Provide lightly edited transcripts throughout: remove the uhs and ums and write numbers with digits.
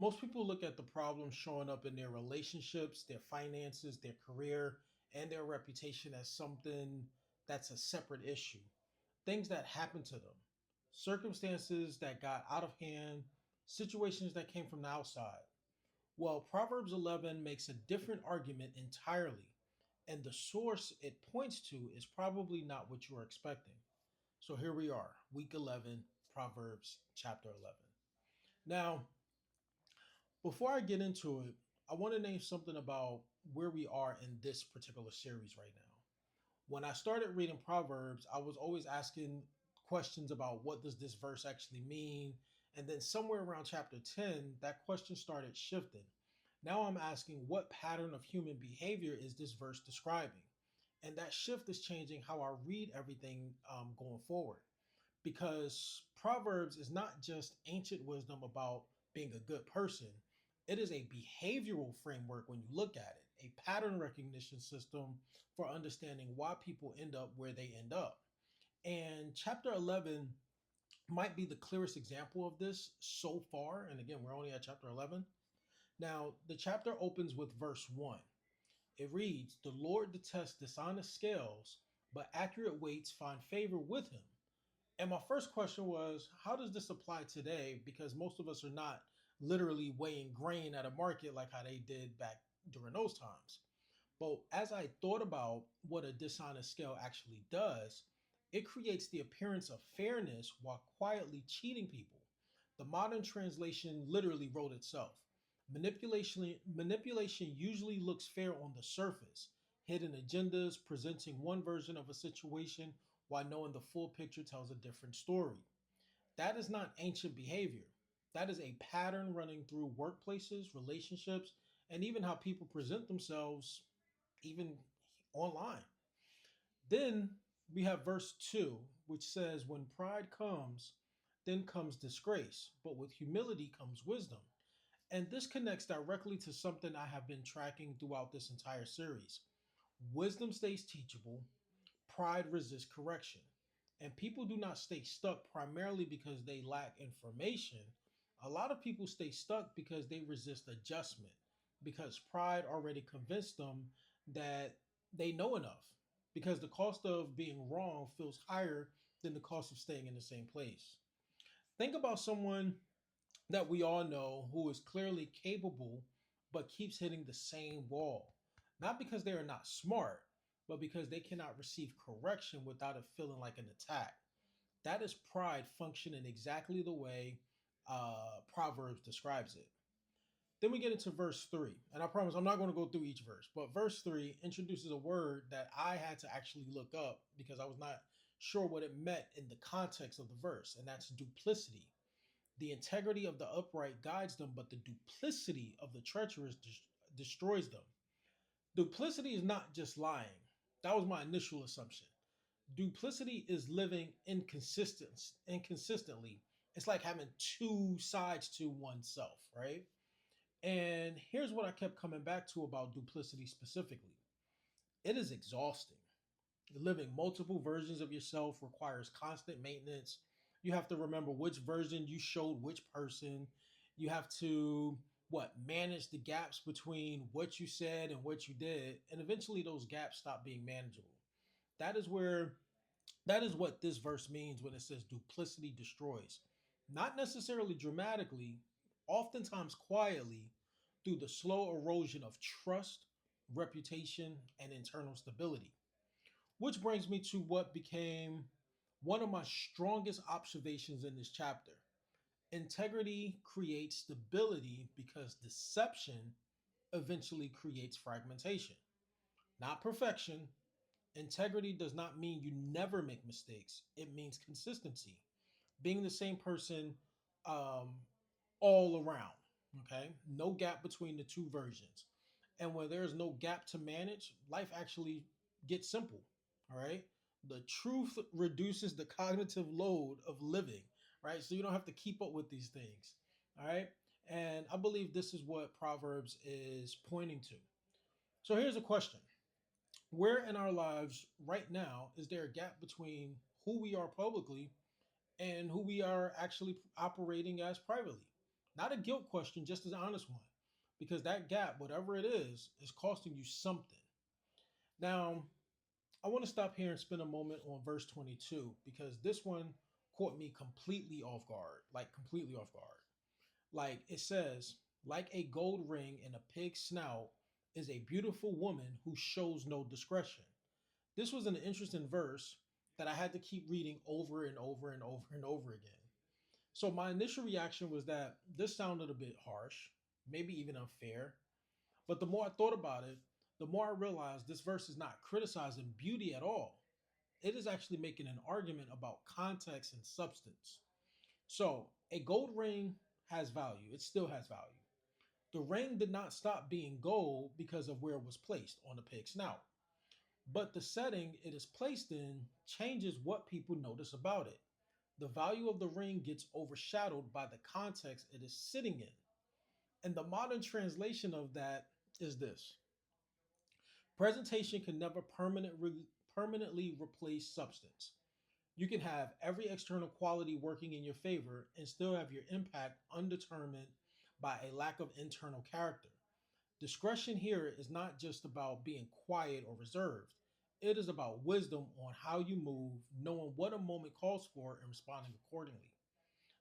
Most people look at the problem showing up in their relationships, their finances, their career, and their reputation as something that's a separate issue. Things that happened to them, circumstances that got out of hand, situations that came from the outside. Well, Proverbs 11 makes a different argument entirely, and the source it points to is probably not what you are expecting. So here we are, week 11, Proverbs chapter 11. Now, before I get into it, I want to name something about where we are in this particular series right now. When I started reading Proverbs, I was always asking questions about what does this verse actually mean? And then somewhere around chapter 10, that question started shifting. Now I'm asking what pattern of human behavior is this verse describing? And that shift is changing how I read everything going forward. Because Proverbs is not just ancient wisdom about being a good person, it is a behavioral framework when you look at it, a pattern recognition system for understanding why people end up where they end up. And chapter 11 might be the clearest example of this so far. And again, we're only at chapter 11. Now, the chapter opens with verse 1. It reads, "The Lord detests dishonest scales, but accurate weights find favor with him." And my first question was, how does this apply today? Because most of us are not literally weighing grain at a market like how they did back during those times. But as I thought about what a dishonest scale actually does, it creates the appearance of fairness while quietly cheating people. The modern translation literally wrote itself. Manipulation usually looks fair on the surface, hidden agendas, presenting one version of a situation while knowing the full picture tells a different story. That is not ancient behavior. That is a pattern running through workplaces, relationships, and even how people present themselves, even online. Then we have verse 2, which says, "When pride comes, then comes disgrace, but with humility comes wisdom." And this connects directly to something I have been tracking throughout this entire series. Wisdom stays teachable, pride resists correction. And people do not stay stuck primarily because they lack information. A lot of people stay stuck because they resist adjustment, because pride already convinced them that they know enough, because the cost of being wrong feels higher than the cost of staying in the same place. Think about someone that we all know who is clearly capable but keeps hitting the same wall. Not because they are not smart, but because they cannot receive correction without it feeling like an attack. That is pride functioning exactly the way Proverbs describes it. Then we get into verse 3. And I promise I'm not going to go through each verse, but verse 3 introduces a word that I had to actually look up because I was not sure what it meant in the context of the verse, and that's duplicity. The integrity of the upright guides them, but the duplicity of the treacherous destroys them. Duplicity is not just lying. That was my initial assumption. Duplicity is living inconsistently. It's like having two sides to oneself, right? And here's what I kept coming back to about duplicity specifically. It is exhausting. Living multiple versions of yourself requires constant maintenance. You have to remember which version you showed which person. You have to manage the gaps between what you said and what you did, and eventually those gaps stop being manageable. That is where that is what this verse means when it says duplicity destroys. Not necessarily dramatically, oftentimes quietly, through the slow erosion of trust, reputation, and internal stability. Which brings me to what became one of my strongest observations in this chapter. Integrity creates stability because deception eventually creates fragmentation. Not perfection. Integrity does not mean you never make mistakes, it means consistency, being the same person um, all around. Okay, no gap between the two versions. And when there's no gap to manage, life actually gets simple. All right, the truth reduces the cognitive load of living, right? So you don't have to keep up with these things. All right, and I believe this is what Proverbs is pointing to. So here's a question: where in our lives right now is there a gap between who we are publicly and who we are actually operating as privately? Not a guilt question, just an honest one. Because that gap, whatever it is costing you something. Now, I want to stop here and spend a moment on verse 22 because this one caught me completely off guard. Like, completely off guard. Like, it says, like a gold ring in a pig's snout is a beautiful woman who shows no discretion. This was an interesting verse that I had to keep reading over and over and over and over again. So my initial reaction was that this sounded a bit harsh, maybe even unfair. But the more I thought about it, the more I realized this verse is not criticizing beauty at all. It is actually making an argument about context and substance. So a gold ring has value, it still has value. The ring did not stop being gold because of where it was placed on the pig's snout. But the setting it is placed in changes what people notice about it. The value of the ring gets overshadowed by the context it is sitting in. And the modern translation of that is this: presentation can never permanently replace substance. You can have every external quality working in your favor and still have your impact undetermined by a lack of internal character. Discretion here is not just about being quiet or reserved. It is about wisdom on how you move, knowing what a moment calls for, and responding accordingly.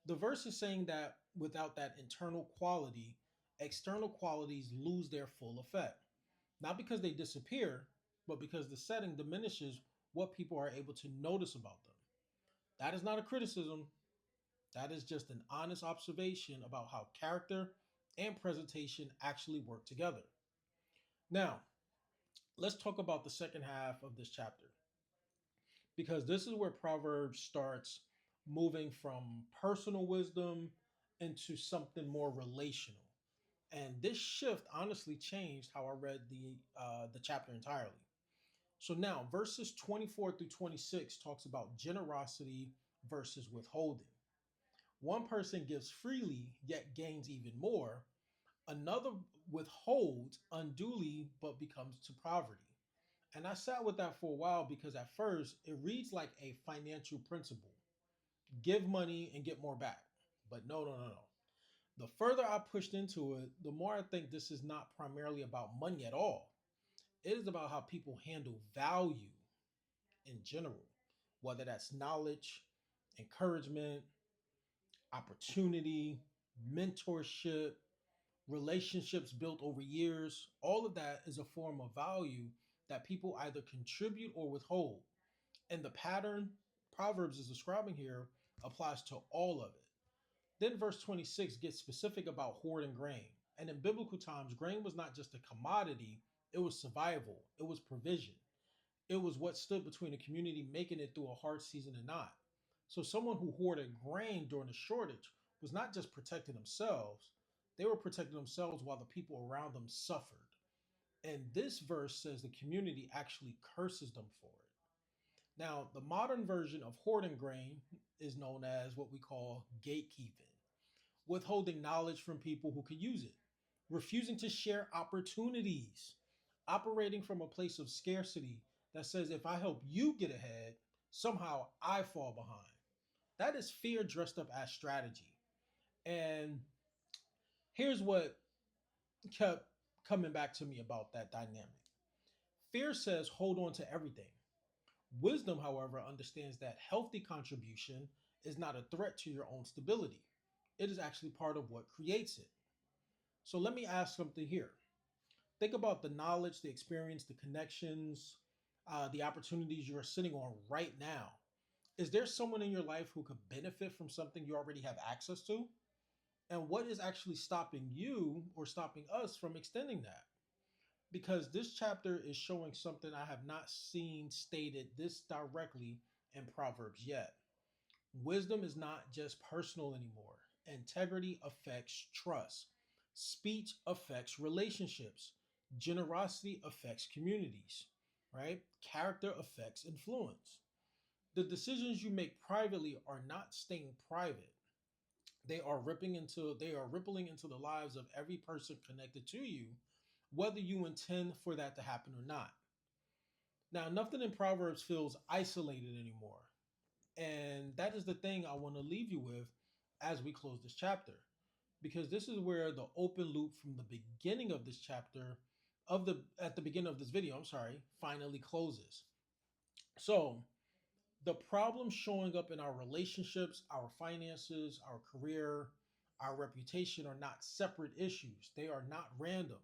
The verse is saying that without that internal quality, external qualities lose their full effect. Not because they disappear, but because the setting diminishes what people are able to notice about them. That is not a criticism, that is just an honest observation about how character and presentation actually work together. Now, let's talk about the second half of this chapter because this is where Proverbs starts moving from personal wisdom into something more relational. And this shift honestly changed how I read the chapter entirely. So now, verses 24 through 26 talks about generosity versus withholding. One person gives freely yet gains even more. Another withholds unduly but becomes to poverty. And I sat with that for a while because at first it reads like a financial principle: give money and get more back. But no, no, no, no. The further I pushed into it, the more I think this is not primarily about money at all. It is about how people handle value in general, whether that's knowledge, encouragement, opportunity, mentorship, relationships built over years. All of that is a form of value that people either contribute or withhold. And the pattern Proverbs is describing here applies to all of it. Then verse 26 gets specific about hoarding grain. And in biblical times, grain was not just a commodity, it was survival, it was provision. It was what stood between a community making it through a hard season and not. So someone who hoarded grain during the shortage was not just protecting themselves, they were protecting themselves while the people around them suffered. And this verse says the community actually curses them for it. Now, the modern version of hoarding grain is known as what we call gatekeeping, withholding knowledge from people who could use it, refusing to share opportunities, operating from a place of scarcity that says if I help you get ahead, somehow I fall behind. That is fear dressed up as strategy. And here's what kept coming back to me about that dynamic: fear says hold on to everything. Wisdom, however, understands that healthy contribution is not a threat to your own stability. It is actually part of what creates it. So let me ask something here. Think about the knowledge, the experience, the connections, the opportunities you are sitting on right now. Is there someone in your life who could benefit from something you already have access to? And what is actually stopping you or stopping us from extending that? Because this chapter is showing something I have not seen stated this directly in Proverbs yet. Wisdom is not just personal anymore. Integrity affects trust. Speech affects relationships. Generosity affects communities, right? Character affects influence. The decisions you make privately are not staying private. They are rippling into the lives of every person connected to you, whether you intend for that to happen or not. Now, nothing in Proverbs feels isolated anymore. And that is the thing I want to leave you with as we close this chapter. because this is where the open loop from the beginning of this chapter of the at the beginning of this video, I'm sorry, finally closes. So, the problems showing up in our relationships, our finances, our career, our reputation are not separate issues. They are not random.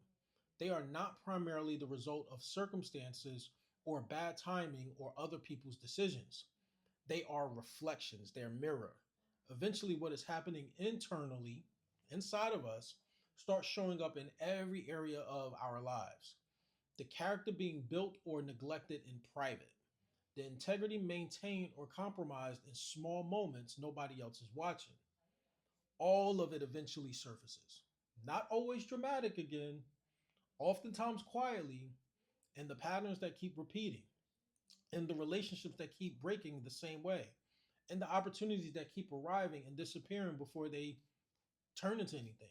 They are not primarily the result of circumstances or bad timing or other people's decisions. They are reflections, they're mirror. Eventually, what is happening internally, inside of us, starts showing up in every area of our lives. The character being built or neglected in private, the integrity maintained or compromised in small moments nobody else is watching. All of it eventually surfaces. Not always dramatic again, oftentimes quietly, and the patterns that keep repeating, and the relationships that keep breaking the same way, and the opportunities that keep arriving and disappearing before they turn into anything.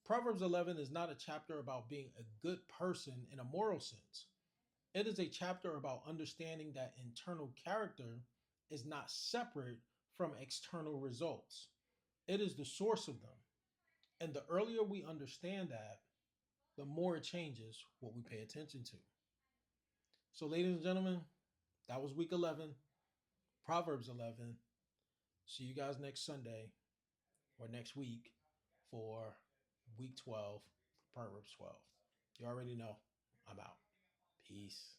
Proverbs 11 is not a chapter about being a good person in a moral sense. It is a chapter about understanding that internal character is not separate from external results. It is the source of them. And the earlier we understand that, the more it changes what we pay attention to. So, ladies and gentlemen, that was week 11, Proverbs 11. See you guys next Sunday or next week for week 12, Proverbs 12. You already know. I'm out. Peace.